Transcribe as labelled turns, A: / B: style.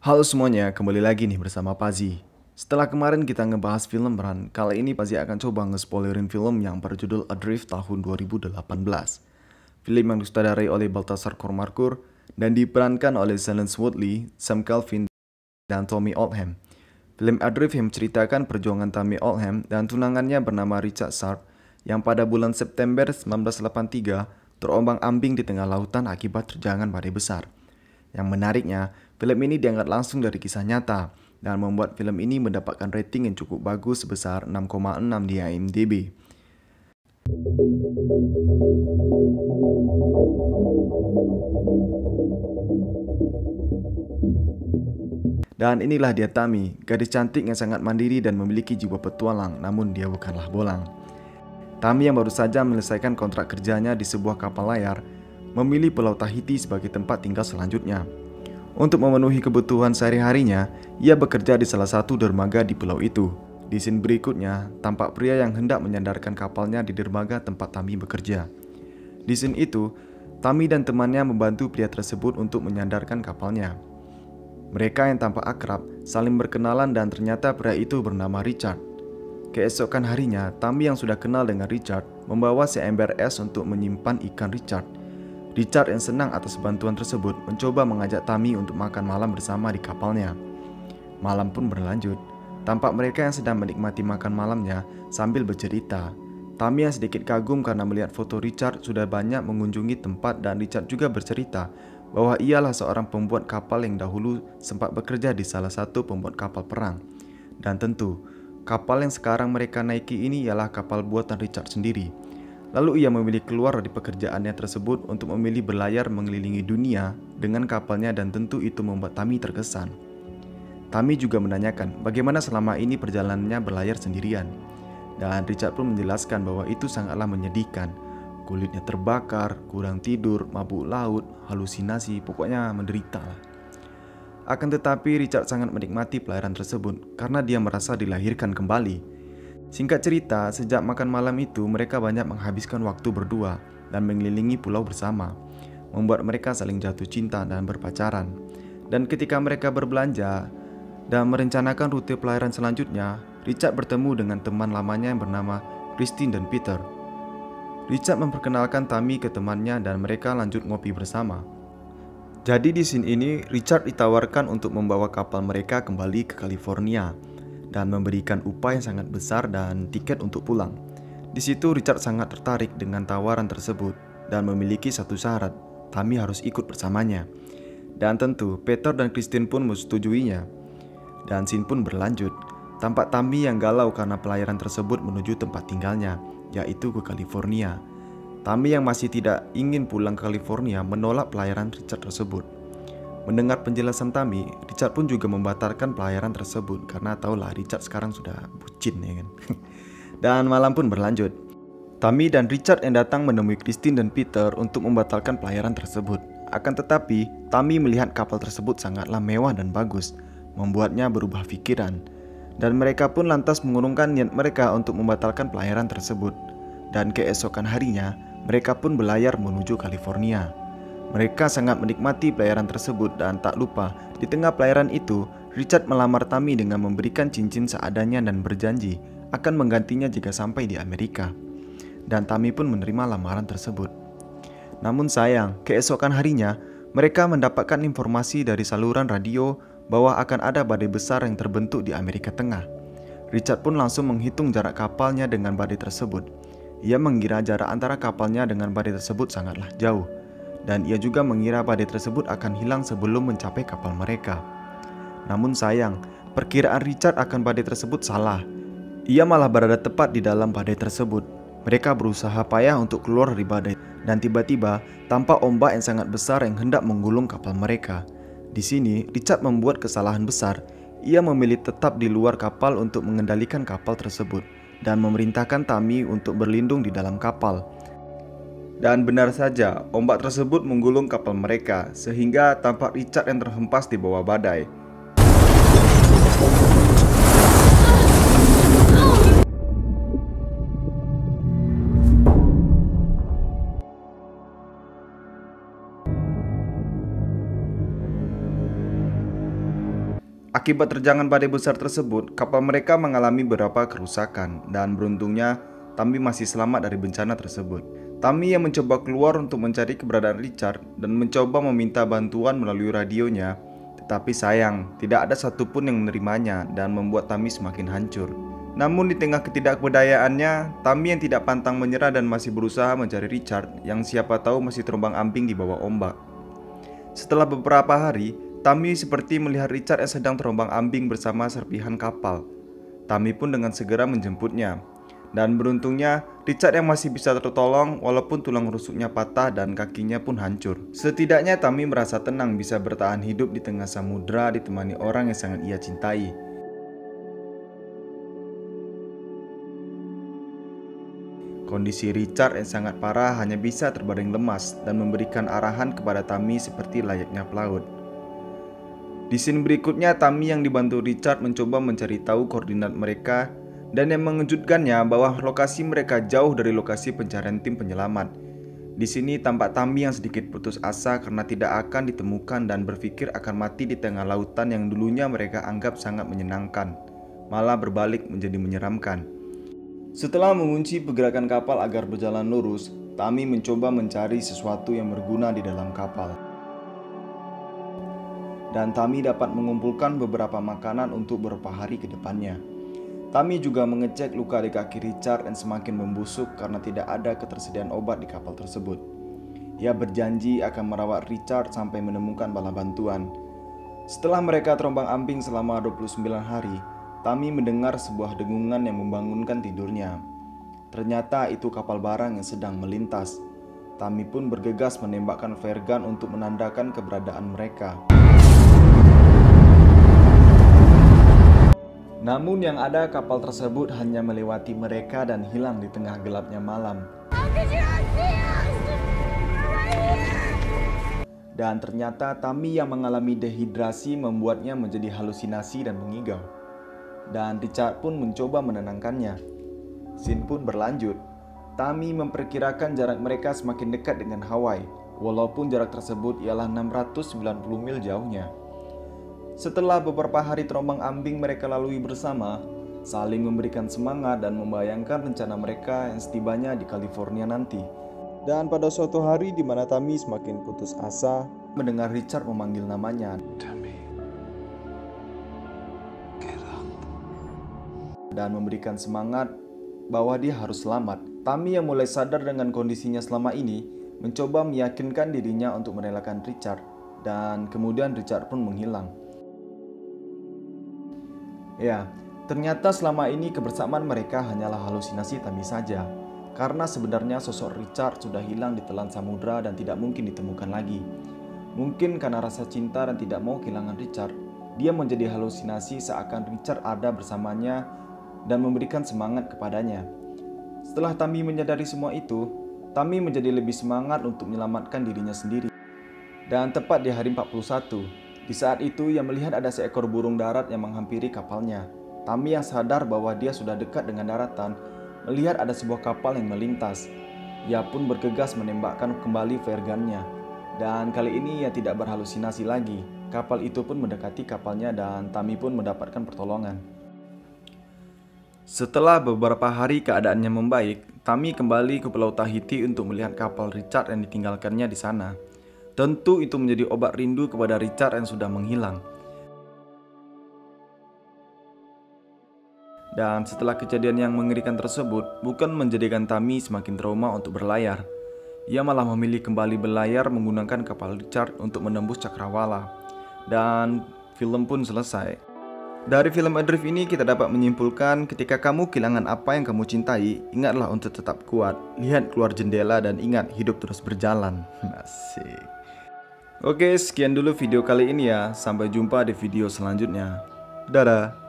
A: Halo semuanya, kembali lagi nih bersama Pazi. Setelah kemarin kita ngebahas film Run, kali ini Pazi akan coba nge-spoilerin film yang berjudul Adrift tahun 2018. Film yang disutradarai oleh Baltasar Kormárkur dan diperankan oleh Shailene Woodley, Sam Claflin, dan Tommy Oldham. Film Adrift yang menceritakan perjuangan Tommy Oldham dan tunangannya bernama Richard Sharp yang pada bulan September 1983 terombang-ambing di tengah lautan akibat terjangan badai besar. Yang menariknya, film ini diangkat langsung dari kisah nyata dan membuat film ini mendapatkan rating yang cukup bagus sebesar 6,6 di IMDb. Dan inilah dia Tami, gadis cantik yang sangat mandiri dan memiliki jiwa petualang, namun dia bukanlah bolang. Tami yang baru saja menyelesaikan kontrak kerjanya di sebuah kapal layar, memilih Pulau Tahiti sebagai tempat tinggal selanjutnya. Untuk memenuhi kebutuhan sehari-harinya, ia bekerja di salah satu dermaga di pulau itu. Di scene berikutnya, tampak pria yang hendak menyandarkan kapalnya di dermaga tempat Tami bekerja. Di scene itu, Tami dan temannya membantu pria tersebut untuk menyandarkan kapalnya. Mereka yang tampak akrab saling berkenalan dan ternyata pria itu bernama Richard. Keesokan harinya, Tami yang sudah kenal dengan Richard membawa seember es untuk menyimpan ikan Richard. Richard yang senang atas bantuan tersebut mencoba mengajak Tami untuk makan malam bersama di kapalnya. Malam pun berlanjut. Tampak mereka yang sedang menikmati makan malamnya sambil bercerita. Tami yang sedikit kagum karena melihat foto Richard sudah banyak mengunjungi tempat dan Richard juga bercerita bahwa ialah seorang pembuat kapal yang dahulu sempat bekerja di salah satu pembuat kapal perang. Dan tentu, kapal yang sekarang mereka naiki ini ialah kapal buatan Richard sendiri. Lalu ia memilih keluar dari pekerjaannya tersebut untuk memilih berlayar mengelilingi dunia dengan kapalnya dan tentu itu membuat Tami terkesan. Tami juga menanyakan bagaimana selama ini perjalanannya berlayar sendirian. Dan Richard pun menjelaskan bahwa itu sangatlah menyedihkan. Kulitnya terbakar, kurang tidur, mabuk laut, halusinasi, pokoknya menderita lah. Akan tetapi Richard sangat menikmati pelayaran tersebut karena dia merasa dilahirkan kembali. Singkat cerita, sejak makan malam itu mereka banyak menghabiskan waktu berdua dan mengelilingi pulau bersama, membuat mereka saling jatuh cinta dan berpacaran. Dan ketika mereka berbelanja dan merencanakan rute pelayaran selanjutnya, Richard bertemu dengan teman lamanya yang bernama Christine dan Peter. Richard memperkenalkan Tami ke temannya dan mereka lanjut ngopi bersama. Jadi di scene ini, Richard ditawarkan untuk membawa kapal mereka kembali ke California dan memberikan upah yang sangat besar dan tiket untuk pulang. Di situ Richard sangat tertarik dengan tawaran tersebut dan memiliki satu syarat, Tami harus ikut bersamanya. Dan tentu Peter dan Christine pun menyetujuinya. Dan scene pun berlanjut. Tampak Tami yang galau karena pelayaran tersebut menuju tempat tinggalnya, yaitu ke California. Tami yang masih tidak ingin pulang ke California menolak pelayaran Richard tersebut. Mendengar penjelasan Tami, Richard pun juga membatalkan pelayaran tersebut karena tahulah Richard sekarang sudah bucin ya kan. Dan malam pun berlanjut. Tami dan Richard yang datang menemui Christine dan Peter untuk membatalkan pelayaran tersebut. Akan tetapi, Tami melihat kapal tersebut sangatlah mewah dan bagus, membuatnya berubah pikiran. Dan mereka pun lantas mengurungkan niat mereka untuk membatalkan pelayaran tersebut. Dan keesokan harinya, mereka pun berlayar menuju California. Mereka sangat menikmati pelayaran tersebut dan tak lupa, di tengah pelayaran itu, Richard melamar Tami dengan memberikan cincin seadanya dan berjanji akan menggantinya jika sampai di Amerika. Dan Tami pun menerima lamaran tersebut. Namun sayang, keesokan harinya, mereka mendapatkan informasi dari saluran radio bahwa akan ada badai besar yang terbentuk di Amerika Tengah. Richard pun langsung menghitung jarak kapalnya dengan badai tersebut. Ia mengira jarak antara kapalnya dengan badai tersebut sangatlah jauh. Dan ia juga mengira badai tersebut akan hilang sebelum mencapai kapal mereka. Namun sayang, perkiraan Richard akan badai tersebut salah. Ia malah berada tepat di dalam badai tersebut. Mereka berusaha payah untuk keluar dari badai. Dan tiba-tiba, tampak ombak yang sangat besar yang hendak menggulung kapal mereka. Di sini, Richard membuat kesalahan besar. Ia memilih tetap di luar kapal untuk mengendalikan kapal tersebut. Dan memerintahkan Tami untuk berlindung di dalam kapal. Dan benar saja, ombak tersebut menggulung kapal mereka, sehingga tampak Richard yang terhempas di bawah badai. Akibat terjangan badai besar tersebut, kapal mereka mengalami beberapa kerusakan dan beruntungnya Tammy masih selamat dari bencana tersebut. Tammy yang mencoba keluar untuk mencari keberadaan Richard dan mencoba meminta bantuan melalui radionya, tetapi sayang, tidak ada satupun yang menerimanya dan membuat Tammy semakin hancur. Namun di tengah ketidakberdayaannya, Tammy yang tidak pantang menyerah dan masih berusaha mencari Richard yang siapa tahu masih terombang-ambing di bawah ombak. Setelah beberapa hari, Tammy seperti melihat Richard yang sedang terombang-ambing bersama serpihan kapal. Tammy pun dengan segera menjemputnya. Dan beruntungnya, Richard yang masih bisa tertolong walaupun tulang rusuknya patah dan kakinya pun hancur. Setidaknya Tammy merasa tenang bisa bertahan hidup di tengah samudera ditemani orang yang sangat ia cintai. Kondisi Richard yang sangat parah hanya bisa terbaring lemas dan memberikan arahan kepada Tammy seperti layaknya pelaut. Di scene berikutnya, Tammy yang dibantu Richard mencoba mencari tahu koordinat mereka dan yang mengejutkannya bahwa lokasi mereka jauh dari lokasi pencarian tim penyelamat. Di sini tampak Tammy yang sedikit putus asa karena tidak akan ditemukan dan berpikir akan mati di tengah lautan yang dulunya mereka anggap sangat menyenangkan, malah berbalik menjadi menyeramkan. Setelah mengunci pergerakan kapal agar berjalan lurus, Tammy mencoba mencari sesuatu yang berguna di dalam kapal. Dan Tammy dapat mengumpulkan beberapa makanan untuk beberapa hari ke depannya. Tammy juga mengecek luka di kaki Richard yang semakin membusuk karena tidak ada ketersediaan obat di kapal tersebut. Ia berjanji akan merawat Richard sampai menemukan bala bantuan. Setelah mereka terombang-ambing selama 29 hari, Tammy mendengar sebuah dengungan yang membangunkan tidurnya. Ternyata itu kapal barang yang sedang melintas. Tammy pun bergegas menembakkan flare gun untuk menandakan keberadaan mereka. Namun yang ada kapal tersebut hanya melewati mereka dan hilang di tengah gelapnya malam. Dan ternyata Tammy yang mengalami dehidrasi membuatnya menjadi halusinasi dan mengigau. Dan Richard pun mencoba menenangkannya. Scene pun berlanjut. Tammy memperkirakan jarak mereka semakin dekat dengan Hawaii, walaupun jarak tersebut ialah 690 mil jauhnya. Setelah beberapa hari terombang-ambing mereka lalui bersama, saling memberikan semangat dan membayangkan rencana mereka yang setibanya di California nanti. Dan pada suatu hari di mana Tammy semakin putus asa, mendengar Richard memanggil namanya. Dan memberikan semangat bahwa dia harus selamat. Tammy yang mulai sadar dengan kondisinya selama ini mencoba meyakinkan dirinya untuk merelakan Richard, dan kemudian Richard pun menghilang. Ya, ternyata selama ini kebersamaan mereka hanyalah halusinasi Tammy saja, karena sebenarnya sosok Richard sudah hilang di telan samudera dan tidak mungkin ditemukan lagi. Mungkin karena rasa cinta dan tidak mau kehilangan Richard, dia menjadi halusinasi seakan Richard ada bersamanya dan memberikan semangat kepadanya. Setelah Tammy menyadari semua itu, Tammy menjadi lebih semangat untuk menyelamatkan dirinya sendiri. Dan tepat di hari 41, di saat itu ia melihat ada seekor burung darat yang menghampiri kapalnya. Tammy yang sadar bahwa dia sudah dekat dengan daratan, melihat ada sebuah kapal yang melintas. Ia pun bergegas menembakkan kembali flare gun-nya. Dan kali ini ia tidak berhalusinasi lagi. Kapal itu pun mendekati kapalnya dan Tammy pun mendapatkan pertolongan. Setelah beberapa hari keadaannya membaik, Tammy kembali ke Pulau Tahiti untuk melihat kapal Richard yang ditinggalkannya di sana. Tentu itu menjadi obat rindu kepada Richard yang sudah menghilang. Dan setelah kejadian yang mengerikan tersebut, bukan menjadikan Tammy semakin trauma untuk berlayar. Ia malah memilih kembali berlayar menggunakan kapal Richard untuk menembus cakrawala. Dan film pun selesai. Dari film Adrift ini kita dapat menyimpulkan ketika kamu kehilangan apa yang kamu cintai, ingatlah untuk tetap kuat, lihat keluar jendela dan ingat hidup terus berjalan. Asik. Oke, sekian dulu video kali ini ya. Sampai jumpa di video selanjutnya. Dadah.